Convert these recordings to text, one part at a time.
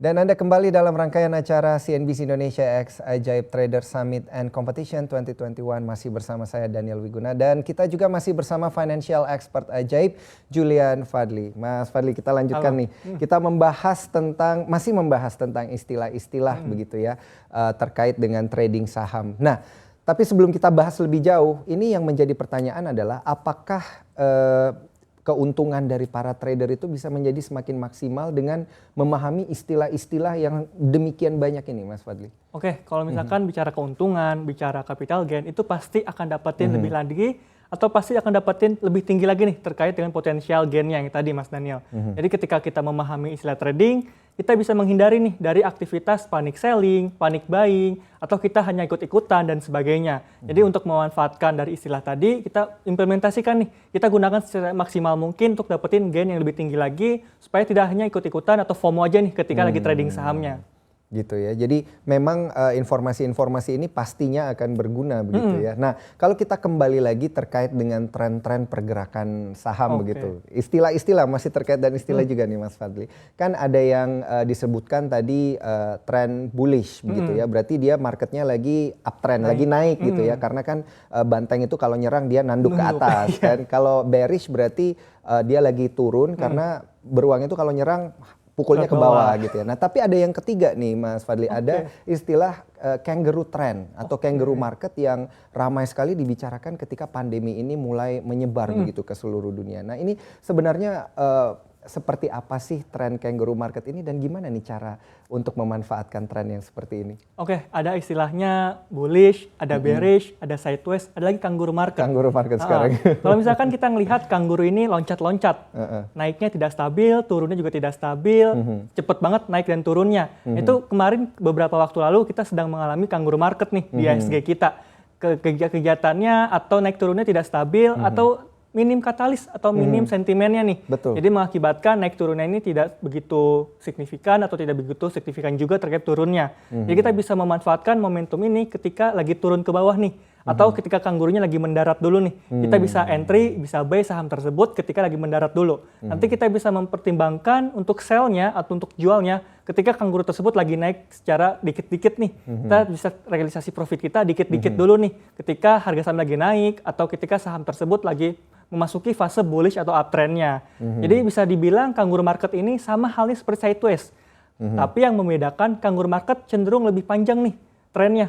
Dan Anda kembali dalam rangkaian acara CNBC Indonesia X Ajaib Trader Summit and Competition 2021. Masih bersama saya Daniel Wiguna dan kita juga masih bersama financial expert ajaib Julian Fadli. Mas Fadli, kita lanjutkan nih. Kita masih membahas tentang istilah-istilah begitu ya terkait dengan trading saham. Nah, tapi sebelum kita bahas lebih jauh, ini yang menjadi pertanyaan adalah apakah keuntungan dari para trader itu bisa menjadi semakin maksimal dengan memahami istilah-istilah yang demikian banyak ini, Mas Fadli? Oke, kalau misalkan bicara keuntungan, bicara capital gain, itu pasti akan dapetin lebih lagi atau pasti akan dapetin lebih tinggi lagi nih terkait dengan potensial gainnya yang tadi Mas Daniel. Jadi ketika kita memahami istilah trading, kita bisa menghindari nih dari aktivitas panic selling, panic buying, atau kita hanya ikut-ikutan dan sebagainya. Jadi untuk memanfaatkan dari istilah tadi, kita implementasikan nih, kita gunakan secara maksimal mungkin untuk dapetin gain yang lebih tinggi lagi, supaya tidak hanya ikut-ikutan atau FOMO aja nih ketika lagi trading sahamnya. Gitu ya. Jadi memang informasi-informasi ini pastinya akan berguna begitu ya. Nah, kalau kita kembali lagi terkait dengan tren-tren pergerakan saham begitu. Istilah-istilah masih terkait dan istilah juga nih Mas Fadli. Kan ada yang disebutkan tadi tren bullish begitu ya. Berarti dia marketnya lagi uptrend, lagi naik gitu ya. Karena kan banteng itu kalau nyerang dia nanduk ke atas kan. Kalau bearish berarti dia lagi turun karena beruang itu kalau nyerang pukulnya ke bawah gitu ya. Nah, tapi ada yang ketiga nih Mas Fadli, ada istilah kangaroo trend atau kangaroo market yang ramai sekali dibicarakan ketika pandemi ini mulai menyebar begitu ke seluruh dunia. Nah, ini sebenarnya seperti apa sih tren kangaroo market ini dan gimana nih cara untuk memanfaatkan tren yang seperti ini? Oke, ada istilahnya bullish, ada bearish, ada sideways, ada lagi kangaroo market. Kangaroo market sekarang. Kalau misalkan kita ngelihat kangaroo ini loncat-loncat, naiknya tidak stabil, turunnya juga tidak stabil, cepet banget naik dan turunnya. Itu kemarin beberapa waktu lalu kita sedang mengalami kangaroo market nih di IHSG kita. Kegiatannya atau naik turunnya tidak stabil atau minim katalis atau minim sentimennya nih. Betul. Jadi mengakibatkan naik turunnya ini tidak begitu signifikan atau tidak begitu signifikan juga terkait turunnya. Jadi kita bisa memanfaatkan momentum ini ketika lagi turun ke bawah nih. Atau ketika kangurunya lagi mendarat dulu nih. Kita bisa entry, bisa buy saham tersebut ketika lagi mendarat dulu. Nanti kita bisa mempertimbangkan untuk sell-nya atau untuk jualnya ketika kangguru tersebut lagi naik secara dikit-dikit nih. Kita bisa realisasi profit kita dikit-dikit dulu nih. Ketika harga saham lagi naik atau ketika saham tersebut lagi memasuki fase bullish atau uptrendnya. Jadi bisa dibilang kangaroo market ini sama halnya seperti sideways. Tapi yang membedakan kangaroo market cenderung lebih panjang nih trennya.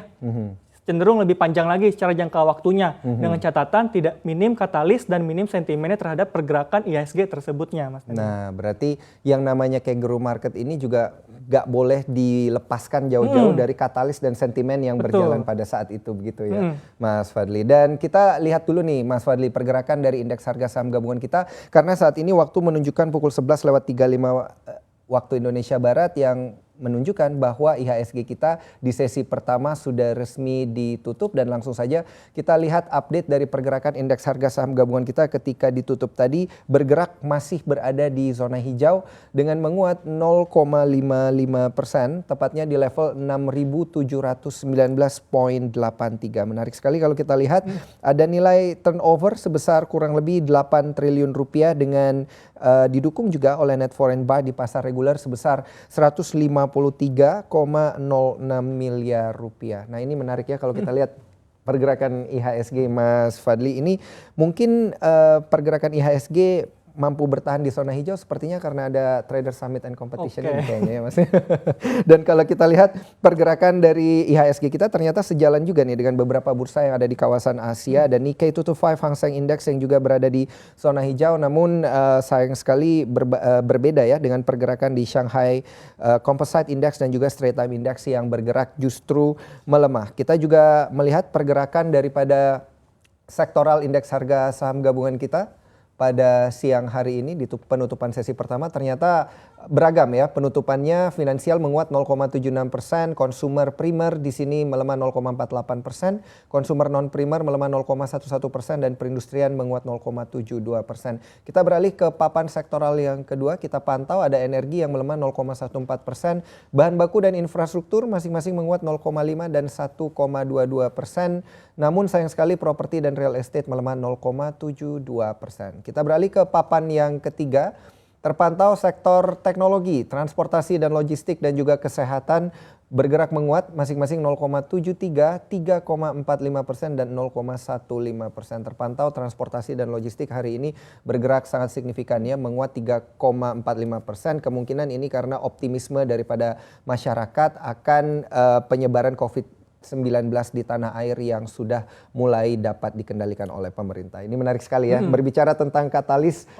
Cenderung lebih panjang lagi secara jangka waktunya. Dengan catatan tidak minim katalis dan minim sentimennya terhadap pergerakan IHSG tersebutnya, Mas. Nah, berarti yang namanya kangaroo market ini juga gak boleh dilepaskan jauh-jauh dari katalis dan sentimen yang berjalan pada saat itu begitu ya, Mas Fadli. Dan kita lihat dulu nih, Mas Fadli, pergerakan dari indeks harga saham gabungan kita karena saat ini waktu menunjukkan pukul 11:35 waktu Indonesia Barat yang menunjukkan bahwa IHSG kita di sesi pertama sudah resmi ditutup dan langsung saja kita lihat update dari pergerakan indeks harga saham gabungan kita ketika ditutup tadi bergerak masih berada di zona hijau dengan menguat 0,55%, tepatnya di level 6.719,83. Menarik sekali kalau kita lihat ada nilai turnover sebesar kurang lebih 8 triliun rupiah dengan didukung juga oleh net foreign buy di pasar reguler sebesar 153,06 miliar rupiah. Nah, ini menarik ya kalau kita lihat pergerakan IHSG, Mas Fadli. Ini mungkin pergerakan IHSG mampu bertahan di zona hijau sepertinya karena ada Trader Summit and Competition ini kayaknya ya Mas. Dan kalau kita lihat pergerakan dari IHSG kita ternyata sejalan juga nih dengan beberapa bursa yang ada di kawasan Asia dan Nikkei 225 Hang Seng Index yang juga berada di zona hijau, namun sayang sekali berbeda ya dengan pergerakan di Shanghai Composite Index dan juga Straits Time Index yang bergerak justru melemah. Kita juga melihat pergerakan daripada sektoral indeks harga saham gabungan kita pada siang hari ini di penutupan sesi pertama ternyata beragam ya penutupannya. Finansial menguat 0,76%, konsumer primer di sini melemah 0,48%, konsumer non primer melemah 0,11% dan perindustrian menguat 0,72%. Kita beralih ke papan sektoral yang kedua, kita pantau ada energi yang melemah 0,14%, bahan baku dan infrastruktur masing-masing menguat 0,5 dan 1,22%. Namun sayang sekali properti dan real estate melemah 0,72%. Kita beralih ke papan yang ketiga. Terpantau sektor teknologi, transportasi dan logistik dan juga kesehatan bergerak menguat masing-masing 0,73, 3,45% dan 0,15%. Terpantau transportasi dan logistik hari ini bergerak sangat signifikan ya, menguat 3,45%. Kemungkinan ini karena optimisme daripada masyarakat akan penyebaran COVID-19 di tanah air yang sudah mulai dapat dikendalikan oleh pemerintah. Ini menarik sekali ya, berbicara tentang katalis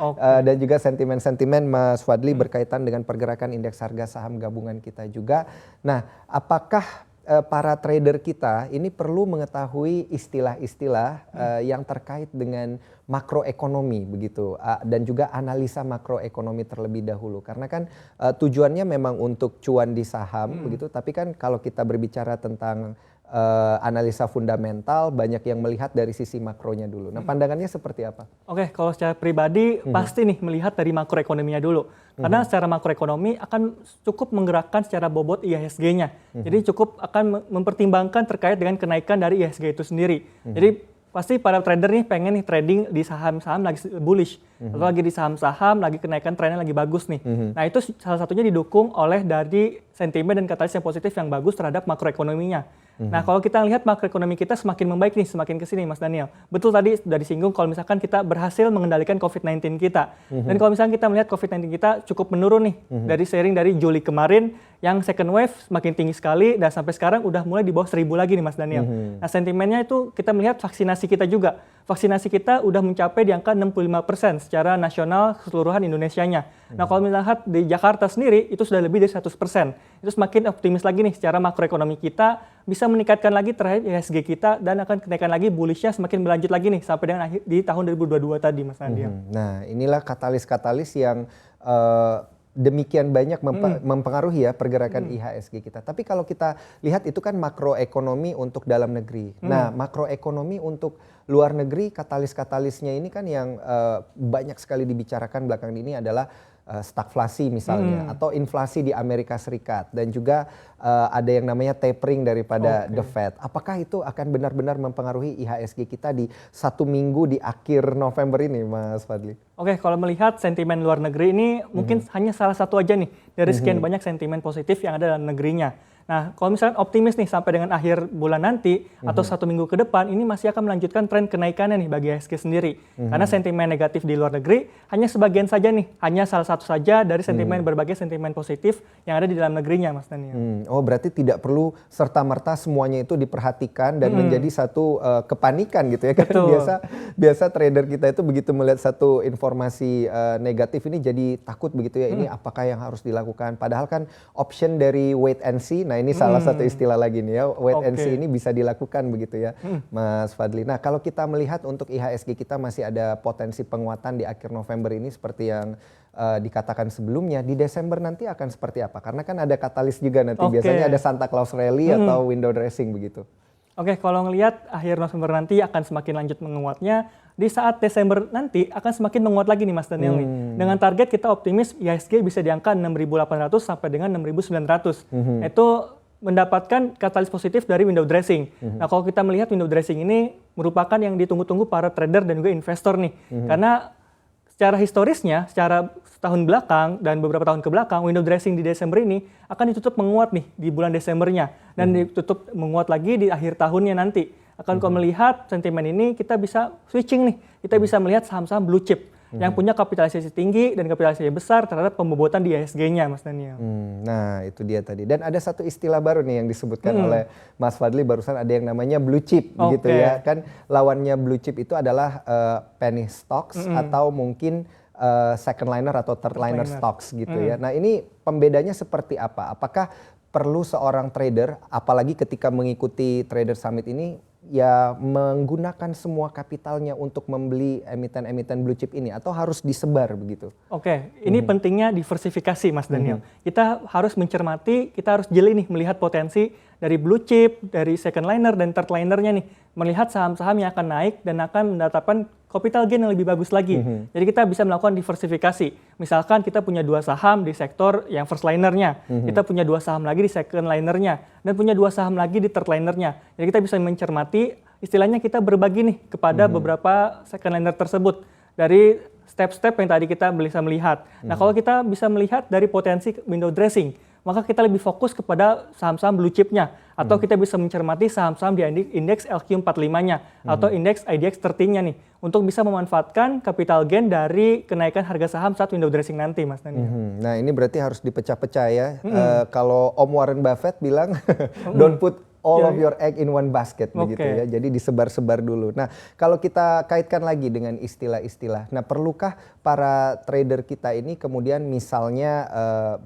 dan juga sentimen-sentimen Mas Fadli berkaitan dengan pergerakan indeks harga saham gabungan kita juga. Nah, apakah para trader kita ini perlu mengetahui istilah-istilah yang terkait dengan makroekonomi begitu dan juga analisa makroekonomi terlebih dahulu, karena kan tujuannya memang untuk cuan di saham begitu, tapi kan kalau kita berbicara tentang analisa fundamental banyak yang melihat dari sisi makronya dulu. Nah, pandangannya seperti apa? Oke, kalau secara pribadi pasti nih melihat dari makroekonominya dulu. Karena secara makroekonomi akan cukup menggerakkan secara bobot IHSG-nya. Jadi cukup akan mempertimbangkan terkait dengan kenaikan dari IHSG itu sendiri. Jadi pasti para trader nih pengen nih trading di saham-saham lagi bullish. Atau lagi di saham-saham lagi kenaikan trennya lagi bagus nih. Nah, itu salah satunya didukung oleh dari sentimen dan katalis yang positif yang bagus terhadap makroekonominya. Nah, kalau kita lihat makroekonomi kita semakin membaik nih, semakin ke sini Mas Daniel. Betul tadi sudah disinggung kalau misalkan kita berhasil mengendalikan COVID-19 kita. Dan kalau misalkan kita melihat COVID-19 kita cukup menurun nih dari sharing dari Juli kemarin yang second wave semakin tinggi sekali dan sampai sekarang udah mulai di bawah 1.000 lagi nih Mas Daniel. Nah, sentimennya itu kita melihat vaksinasi kita juga. Vaksinasi kita udah mencapai di angka 65% secara nasional keseluruhan Indonesianya. Nah, kalau misalnya di Jakarta sendiri itu sudah lebih dari 100%. Itu semakin optimis lagi nih secara makroekonomi kita bisa meningkatkan lagi terhadap IHSG kita dan akan kenaikan lagi bullishnya semakin berlanjut lagi nih sampai dengan di tahun 2022 tadi Mas Nadia. Nah, inilah katalis-katalis yang demikian banyak mempengaruhi ya pergerakan IHSG kita. Tapi kalau kita lihat itu kan makroekonomi untuk dalam negeri. Nah, makroekonomi untuk luar negeri, katalis-katalisnya ini kan yang banyak sekali dibicarakan belakangan ini adalah stagflasi misalnya, atau inflasi di Amerika Serikat, dan juga ada yang namanya tapering daripada The Fed. Apakah itu akan benar-benar mempengaruhi IHSG kita di 1 minggu di akhir November ini, Mas Fadli? Oke, kalau melihat sentimen luar negeri ini mungkin hanya salah satu aja nih dari sekian banyak sentimen positif yang ada dalam negerinya. Nah, kalau misalkan optimis nih sampai dengan akhir bulan nanti atau 1 minggu ke depan, ini masih akan melanjutkan tren kenaikannya nih bagi IHSG sendiri. Karena sentimen negatif di luar negeri hanya sebagian saja nih, hanya salah satu saja dari sentimen berbagai sentimen positif yang ada di dalam negerinya, Mas Daniel. Oh, berarti tidak perlu serta-merta semuanya itu diperhatikan dan menjadi satu kepanikan gitu ya. Kan biasa trader kita itu begitu melihat satu informasi negatif ini jadi takut begitu ya, ini apakah yang harus dilakukan. Padahal kan option dari wait and see. Nah, ini salah satu istilah lagi nih ya, wait and see ini bisa dilakukan begitu ya, Mas Fadli. Nah, kalau kita melihat untuk IHSG kita masih ada potensi penguatan di akhir November ini seperti yang dikatakan sebelumnya, di Desember nanti akan seperti apa? Karena kan ada katalis juga nanti, biasanya ada Santa Claus Rally atau window dressing begitu. Oke, kalau ngelihat akhir November nanti akan semakin lanjut menguatnya, di saat Desember nanti akan semakin menguat lagi nih Mas Daniel nih. Dengan target kita optimis IHSG bisa di angka 6.800 sampai dengan 6.900. Itu mendapatkan katalis positif dari window dressing. Nah, kalau kita melihat window dressing ini merupakan yang ditunggu-tunggu para trader dan juga investor nih. Karena secara historisnya, secara setahun belakang dan beberapa tahun ke belakang, window dressing di Desember ini akan ditutup menguat nih di bulan Desembernya. Dan ditutup menguat lagi di akhir tahunnya nanti. Akan kalau melihat sentimen ini, kita bisa switching nih. Kita bisa melihat saham-saham blue chip yang punya kapitalisasi tinggi dan kapitalisasi besar terhadap pembobotan di IHSG-nya, Mas Daniel. Nah, itu dia tadi. Dan ada satu istilah baru nih yang disebutkan oleh Mas Fadli barusan, ada yang namanya blue chip begitu ya. Kan lawannya blue chip itu adalah penny stocks atau mungkin second liner atau third liner stocks gitu ya. Nah, ini pembedanya seperti apa? Apakah perlu seorang trader, apalagi ketika mengikuti Trader Summit ini, ya menggunakan semua kapitalnya untuk membeli emiten-emiten blue chip ini, atau harus disebar begitu? Oke, ini pentingnya diversifikasi Mas Daniel. Kita harus mencermati, kita harus jeli nih melihat potensi dari blue chip, dari second liner dan third linernya nih. Melihat saham-saham yang akan naik dan akan mendatangkan capital gain yang lebih bagus lagi. Jadi kita bisa melakukan diversifikasi. Misalkan kita punya 2 saham di sektor yang first linernya, kita punya 2 saham lagi di second linernya, dan punya 2 saham lagi di third linernya. Jadi kita bisa mencermati, istilahnya kita berbagi nih kepada beberapa second liner tersebut. Dari step-step yang tadi kita bisa melihat. Nah, kalau kita bisa melihat dari potensi window dressing, maka kita lebih fokus kepada saham-saham blue chip-nya. Atau kita bisa mencermati saham-saham di indeks LQ45-nya atau indeks IDX 30-nya nih. Untuk bisa memanfaatkan capital gain dari kenaikan harga saham saat window dressing nanti, Mas Daniel. Nah, ini berarti harus dipecah-pecah ya. Kalau Om Warren Buffett bilang, don't put all of your egg in one basket begitu ya. Jadi disebar-sebar dulu. Nah, kalau kita kaitkan lagi dengan istilah-istilah. Nah, perlukah para trader kita ini kemudian misalnya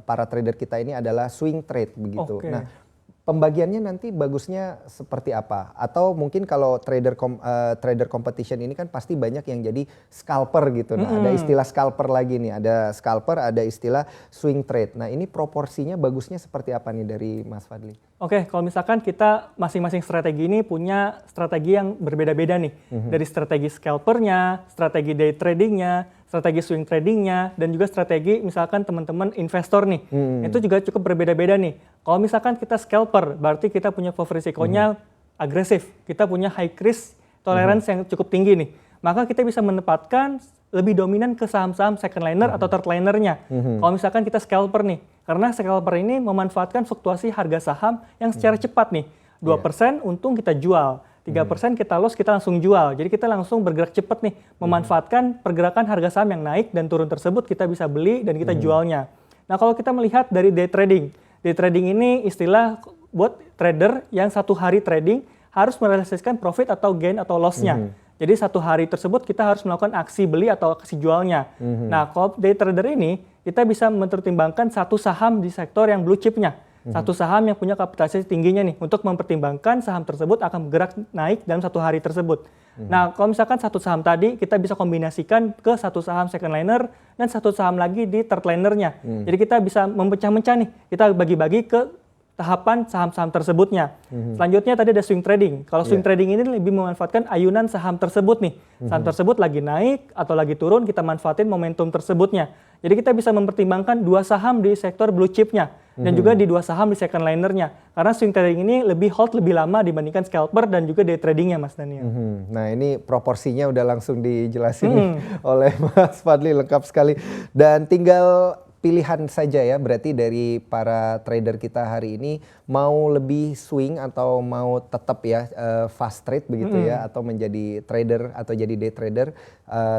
para trader kita ini adalah swing trade begitu. Nah, pembagiannya nanti bagusnya seperti apa? Atau mungkin kalau trader competition ini kan pasti banyak yang jadi scalper gitu. Nah, ada istilah scalper lagi nih. Ada scalper, ada istilah swing trade. Nah, ini proporsinya bagusnya seperti apa nih dari Mas Fadli? Oke, kalau misalkan kita masing-masing strategi ini punya strategi yang berbeda-beda nih. Dari strategi scalpernya, strategi day tradingnya, strategi swing tradingnya, dan juga strategi misalkan teman-teman investor nih. Itu juga cukup berbeda-beda nih. Kalau misalkan kita scalper, berarti kita punya profil risikonya agresif. Kita punya high risk tolerance yang cukup tinggi nih. Maka kita bisa menempatkan lebih dominan ke saham-saham second liner atau third linernya. Kalau misalkan kita scalper nih, karena scalper ini memanfaatkan fluktuasi harga saham yang secara cepat nih. 2% untung kita jual, 3% kita loss kita langsung jual. Jadi kita langsung bergerak cepat nih, memanfaatkan pergerakan harga saham yang naik dan turun tersebut kita bisa beli dan kita jualnya. Nah, kalau kita melihat dari day trading ini istilah buat trader yang satu hari trading harus merealisasikan profit atau gain atau loss-nya. Jadi satu hari tersebut kita harus melakukan aksi beli atau aksi jualnya. Nah, kalau day trader ini kita bisa mempertimbangkan satu saham di sektor yang blue chip-nya. Satu saham yang punya kapitalisasi tingginya nih untuk mempertimbangkan saham tersebut akan bergerak naik dalam satu hari tersebut. Nah, kalau misalkan satu saham tadi kita bisa kombinasikan ke satu saham second liner dan satu saham lagi di third linernya. Jadi kita bisa memecah-mecah nih. Kita bagi-bagi ke tahapan saham-saham tersebutnya. Selanjutnya tadi ada swing trading. Kalau swing trading ini lebih memanfaatkan ayunan saham tersebut nih. Saham tersebut lagi naik atau lagi turun, kita manfaatin momentum tersebutnya. Jadi kita bisa mempertimbangkan dua saham di sektor blue chip-nya dan juga di dua saham di second liner-nya. Karena swing trading ini lebih hold lebih lama dibandingkan scalper dan juga day trading-nya, Mas Daniel. Nah, ini proporsinya udah langsung dijelasin nih oleh Mas Fadli, lengkap sekali. Dan tinggal pilihan saja ya, berarti dari para trader kita hari ini mau lebih swing atau mau tetap ya fast trade begitu ya, atau menjadi trader atau jadi day trader,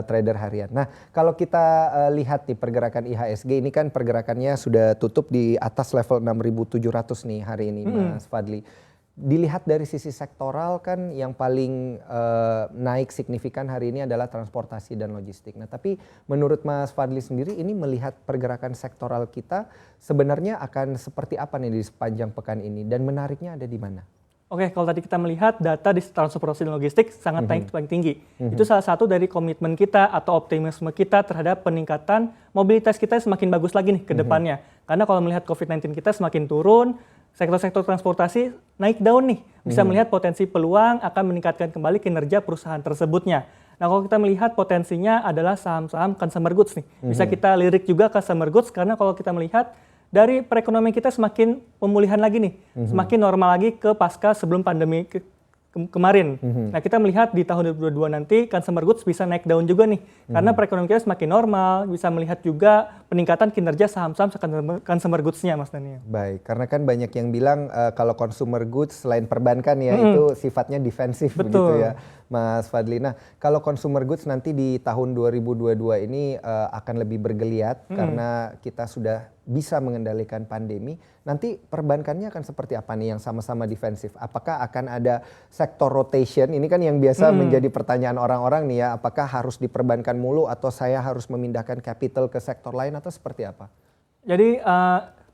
trader harian. Nah, kalau kita lihat di pergerakan IHSG ini kan pergerakannya sudah tutup di atas level 6.700 nih hari ini, Mas Fadli. Dilihat dari sisi sektoral kan yang paling naik signifikan hari ini adalah transportasi dan logistik. Nah, tapi menurut Mas Fadli sendiri ini melihat pergerakan sektoral kita sebenarnya akan seperti apa nih di sepanjang pekan ini dan menariknya ada di mana? Oke, kalau tadi kita melihat data di transportasi dan logistik sangat naik paling tinggi. Itu salah satu dari komitmen kita atau optimisme kita terhadap peningkatan mobilitas kita semakin bagus lagi nih ke depannya. Karena kalau melihat COVID-19 kita semakin turun, sektor-sektor transportasi naik daun nih, bisa melihat potensi peluang akan meningkatkan kembali kinerja perusahaan tersebutnya. Nah, kalau kita melihat potensinya adalah saham-saham consumer goods nih. Bisa kita lirik juga consumer goods karena kalau kita melihat dari perekonomian kita semakin pemulihan lagi nih, semakin normal lagi ke pasca sebelum pandemi kemarin. Nah, kita melihat di tahun 2022 nanti consumer goods bisa naik daun juga nih. Karena perekonomian kita semakin normal, bisa melihat juga peningkatan kinerja saham-saham consumer goods-nya, Mas Daniel. Baik, karena kan banyak yang bilang kalau consumer goods selain perbankan ya itu sifatnya defensif begitu ya, Mas Fadli. Nah, kalau consumer goods nanti di tahun 2022 ini akan lebih bergeliat karena kita sudah bisa mengendalikan pandemi. Nanti perbankannya akan seperti apa nih yang sama-sama defensif? Apakah akan ada sektor rotation? Ini kan yang biasa menjadi pertanyaan orang-orang nih ya. Apakah harus diperbankan mulu atau saya harus memindahkan capital ke sektor lain atau seperti apa? Jadi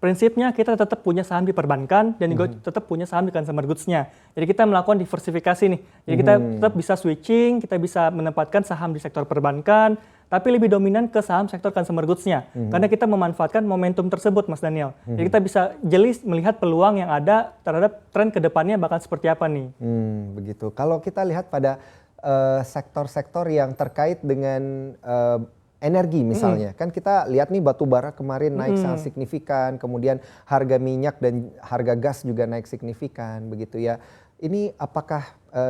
prinsipnya kita tetap punya saham di perbankan dan juga tetap punya saham di consumer goods-nya. Jadi kita melakukan diversifikasi nih. Jadi kita tetap bisa switching, kita bisa menempatkan saham di sektor perbankan, tapi lebih dominan ke saham sektor consumer goods-nya. Karena kita memanfaatkan momentum tersebut, Mas Daniel. Jadi kita bisa jeli melihat peluang yang ada terhadap tren ke depannya bakal seperti apa nih. Begitu. Kalau kita lihat pada sektor-sektor yang terkait dengan energi misalnya, kan kita lihat nih batu bara kemarin naik sangat signifikan, kemudian harga minyak dan harga gas juga naik signifikan begitu ya. Ini apakah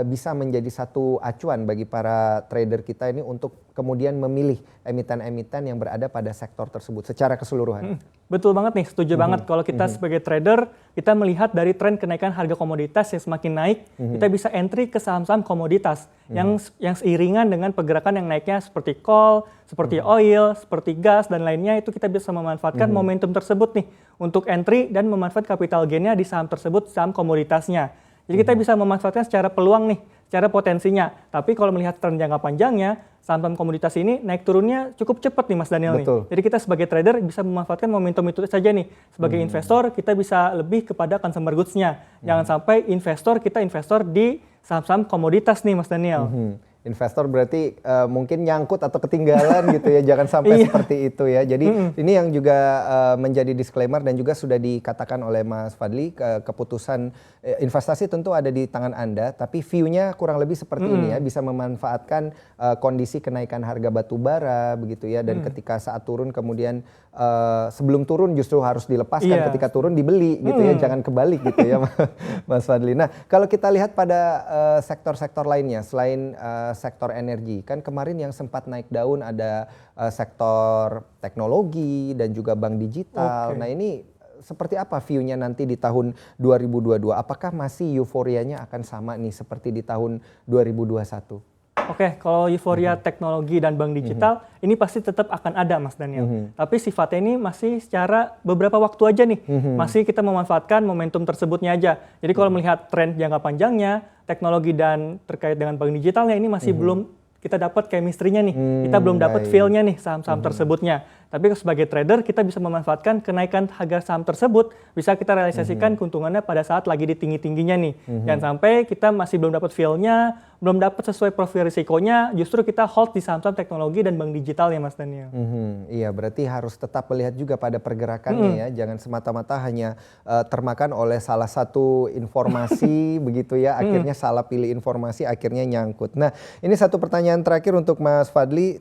bisa menjadi satu acuan bagi para trader kita ini untuk kemudian memilih emiten-emiten yang berada pada sektor tersebut secara keseluruhan? Betul banget nih, setuju banget. Kalau kita sebagai trader, kita melihat dari tren kenaikan harga komoditas yang semakin naik, kita bisa entry ke saham-saham komoditas yang seiringan dengan pergerakan yang naiknya seperti coal, seperti oil, seperti gas, dan lainnya. Itu kita bisa memanfaatkan momentum tersebut nih untuk entry dan memanfaatkan capital gain-nya di saham tersebut, saham komoditasnya. Jadi kita bisa memanfaatkan secara peluang nih, secara potensinya. Tapi kalau melihat tren jangka panjangnya, saham-saham komoditas ini naik turunnya cukup cepat nih Mas Daniel. Betul. Nih. Jadi kita sebagai trader bisa memanfaatkan momentum itu saja nih. Sebagai investor kita bisa lebih kepada consumer goods-nya. Jangan sampai kita investor di saham-saham komoditas nih Mas Daniel. Investor berarti mungkin nyangkut atau ketinggalan gitu ya, jangan sampai seperti itu ya. Jadi ini yang juga menjadi disclaimer dan juga sudah dikatakan oleh Mas Fadli, keputusan investasi tentu ada di tangan Anda, tapi view-nya kurang lebih seperti ini ya, bisa memanfaatkan kondisi kenaikan harga batu bara begitu ya, dan ketika saat turun kemudian sebelum turun justru harus dilepaskan, ketika turun dibeli gitu ya, jangan kebalik gitu ya Mas Fadli. Nah kalau kita lihat pada sektor-sektor lainnya selain sektor energi, kan kemarin yang sempat naik daun ada sektor teknologi dan juga bank digital. Nah ini seperti apa view-nya nanti di tahun 2022? Apakah masih euforianya akan sama nih seperti di tahun 2021? Oke, kalau euforia teknologi dan bank digital ini pasti tetap akan ada Mas Daniel. Tapi sifatnya ini masih secara beberapa waktu aja nih. Masih kita memanfaatkan momentum tersebutnya aja. Jadi kalau melihat tren jangka panjangnya, teknologi dan terkait dengan bank digitalnya ini masih belum kita dapat chemistry-nya nih. Kita belum dapat feel-nya nih saham-saham tersebutnya. Tapi sebagai trader kita bisa memanfaatkan kenaikan harga saham tersebut, bisa kita realisasikan keuntungannya pada saat lagi di tinggi-tingginya nih. Jangan sampai kita masih belum dapat feel-nya, belum dapat sesuai profil risikonya, justru kita hold di saham-saham teknologi dan bank digital ya Mas Daniel. Iya, berarti harus tetap melihat juga pada pergerakannya ya, jangan semata-mata hanya termakan oleh salah satu informasi begitu ya, akhirnya salah pilih informasi, akhirnya nyangkut. Nah ini satu pertanyaan terakhir untuk Mas Fadli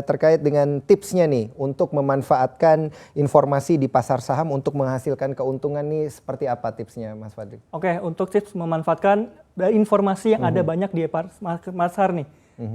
terkait dengan tipsnya nih untuk memanfaatkan informasi di pasar saham untuk menghasilkan keuntungan nih, seperti apa tipsnya Mas Fadli? Oke, untuk tips memanfaatkan informasi yang ada banyak di pasar nih.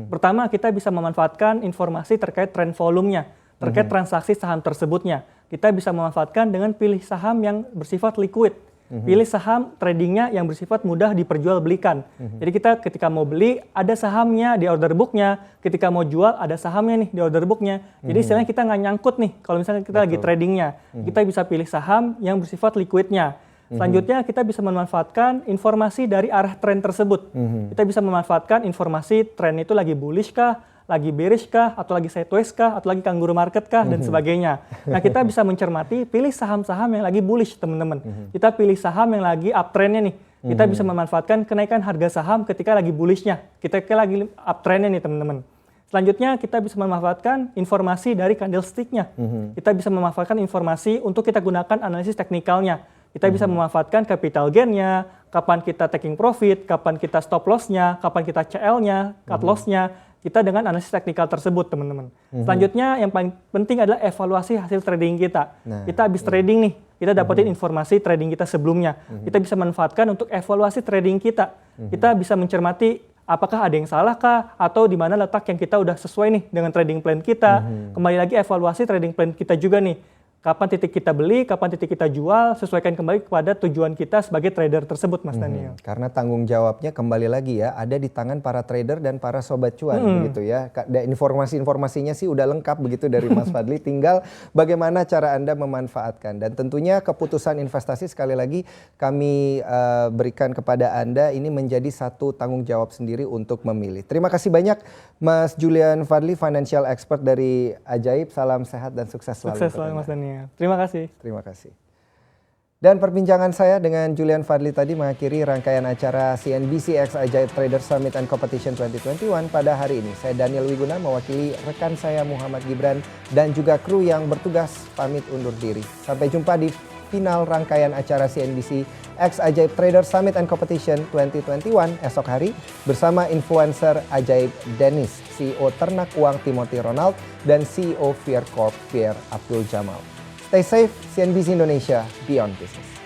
Pertama, kita bisa memanfaatkan informasi terkait tren volumenya, terkait transaksi saham tersebutnya. Kita bisa memanfaatkan dengan pilih saham yang bersifat liquid. Pilih saham tradingnya yang bersifat mudah diperjualbelikan. Jadi kita ketika mau beli ada sahamnya di order booknya, ketika mau jual ada sahamnya nih di order booknya. Jadi istilahnya kita nggak nyangkut nih kalau misalnya kita lagi tradingnya. Kita bisa pilih saham yang bersifat liquidnya. Selanjutnya kita bisa memanfaatkan informasi dari arah tren tersebut. Kita bisa memanfaatkan informasi tren itu lagi bullish kah, lagi bearish kah, atau lagi sideways kah, atau lagi kangaroo market kah, dan sebagainya. Nah kita bisa mencermati, pilih saham-saham yang lagi bullish teman-teman. Kita pilih saham yang lagi uptrendnya nih. Kita bisa memanfaatkan kenaikan harga saham ketika lagi bullishnya, ketika lagi uptrendnya nih teman-teman. Selanjutnya kita bisa memanfaatkan informasi dari candlestick-nya. Kita bisa memanfaatkan informasi untuk kita gunakan analisis teknikalnya. Kita bisa memanfaatkan capital gain-nya, kapan kita taking profit, kapan kita stop loss-nya, kapan kita CL-nya, cut loss-nya. Kita dengan analisis teknikal tersebut teman-teman. Selanjutnya yang paling penting adalah evaluasi hasil trading kita. Kita habis trading nih, kita dapetin informasi trading kita sebelumnya. Kita bisa manfaatkan untuk evaluasi trading kita. Kita bisa mencermati apakah ada yang salah kah, atau di mana letak yang kita udah sesuai nih dengan trading plan kita. Kembali lagi evaluasi trading plan kita juga nih. Kapan titik kita beli, kapan titik kita jual, sesuaikan kembali kepada tujuan kita sebagai trader tersebut Mas Daniel. Karena tanggung jawabnya kembali lagi ya, ada di tangan para trader dan para sobat cuan begitu ya. Informasi-informasinya sih udah lengkap begitu dari Mas Fadli, tinggal bagaimana cara Anda memanfaatkan. Dan tentunya keputusan investasi sekali lagi kami berikan kepada Anda, ini menjadi satu tanggung jawab sendiri untuk memilih. Terima kasih banyak Mas Julian Fadli, financial expert dari Ajaib. Salam sehat dan sukses selalu. Sukses selalu Mas Daniel. Terima kasih. Terima kasih. Dan perbincangan saya dengan Julian Fadli tadi mengakhiri rangkaian acara CNBC X Ajaib Trader Summit and Competition 2021 pada hari ini. Saya Daniel Wiguna mewakili rekan saya Muhammad Gibran dan juga kru yang bertugas pamit undur diri. Sampai jumpa di final rangkaian acara CNBC X Ajaib Trader Summit and Competition 2021 esok hari bersama influencer Ajaib Dennis, CEO Ternak Uang Timothy Ronald, dan CEO Fear Corp Pierre Abdul Jamal. Stay safe, CNBC Indonesia, Beyond Business.